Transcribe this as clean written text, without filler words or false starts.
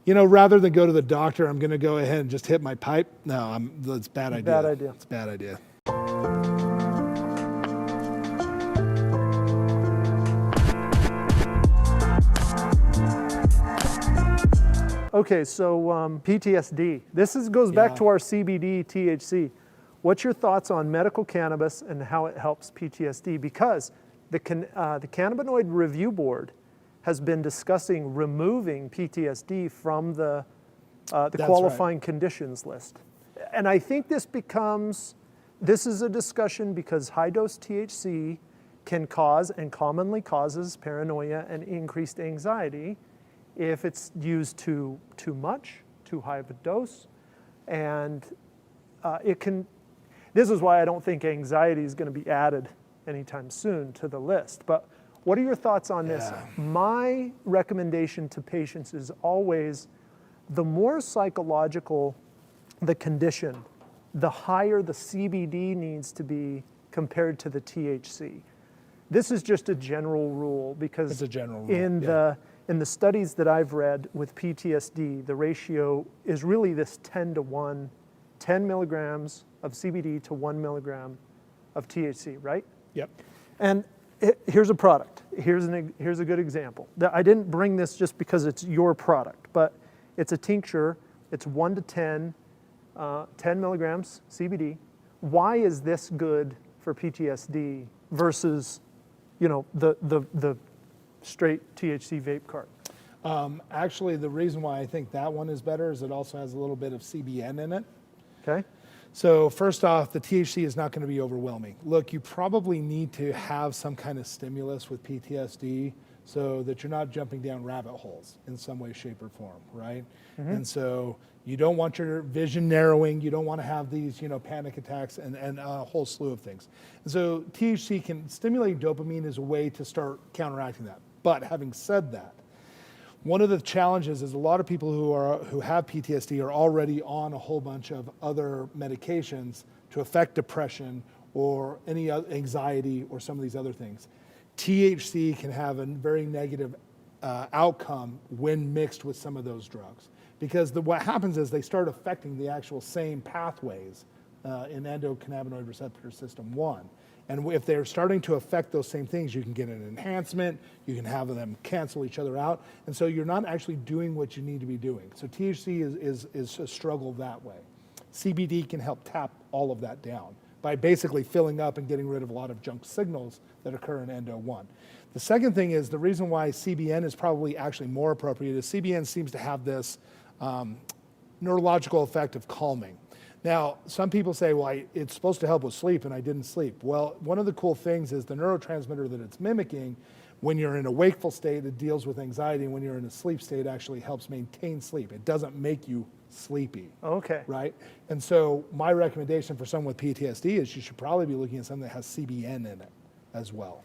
you know, rather than go to the doctor, I'm going to go ahead and just hit my pipe. No, that's a bad idea. Bad idea. It's a bad idea. Okay, so PTSD. This goes back to our CBD, THC. What's your thoughts on medical cannabis and how it helps PTSD? Because the Cannabinoid Review Board has been discussing removing PTSD from the qualifying conditions list. And I think this is a discussion because high-dose THC can cause and commonly causes paranoia and increased anxiety if it's used too much, too high of a dose. And this is why I don't think anxiety is going to be added anytime soon to the list. But what are your thoughts on this? My recommendation to patients is always the more psychological the condition, the higher the CBD needs to be compared to the THC. This is just a general rule because it's a general rule. In the studies that I've read with PTSD, the ratio is really this 10 to 1, 10 milligrams of CBD to 1 milligram of THC, right? Yep. And here's a product. Here's a good example. I didn't bring this just because it's your product, but it's a tincture. It's 1 to 10, 10 milligrams CBD. Why is this good for PTSD versus, you know, the straight THC vape cart? Actually, the reason why I think that one is better is it also has a little bit of CBN in it. Okay. So first off, the THC is not going to be overwhelming. Look, you probably need to have some kind of stimulus with PTSD so that you're not jumping down rabbit holes in some way, shape, or form, right? Mm-hmm. And so you don't want your vision narrowing. You don't want to have these, you know, panic attacks and a whole slew of things. And so THC can stimulate dopamine as a way to start counteracting that. But having said that, one of the challenges is a lot of people who have PTSD are already on a whole bunch of other medications to affect depression or any anxiety or some of these other things. THC can have a very negative outcome when mixed with some of those drugs because what happens is they start affecting the actual same pathways in endocannabinoid receptor system 1. And if they're starting to affect those same things, you can get an enhancement, you can have them cancel each other out, and so you're not actually doing what you need to be doing. So THC is a struggle that way. CBD can help tap all of that down by basically filling up and getting rid of a lot of junk signals that occur in Endo 1. The second thing is the reason why CBN is probably actually more appropriate is CBN seems to have this neurological effect of calming. Now, some people say, well, it's supposed to help with sleep and I didn't sleep. Well, one of the cool things is the neurotransmitter that it's mimicking, when you're in a wakeful state, it deals with anxiety, and when you're in a sleep state, it actually helps maintain sleep. It doesn't make you sleepy. Okay. Right? And so my recommendation for someone with PTSD is you should probably be looking at something that has CBN in it as well.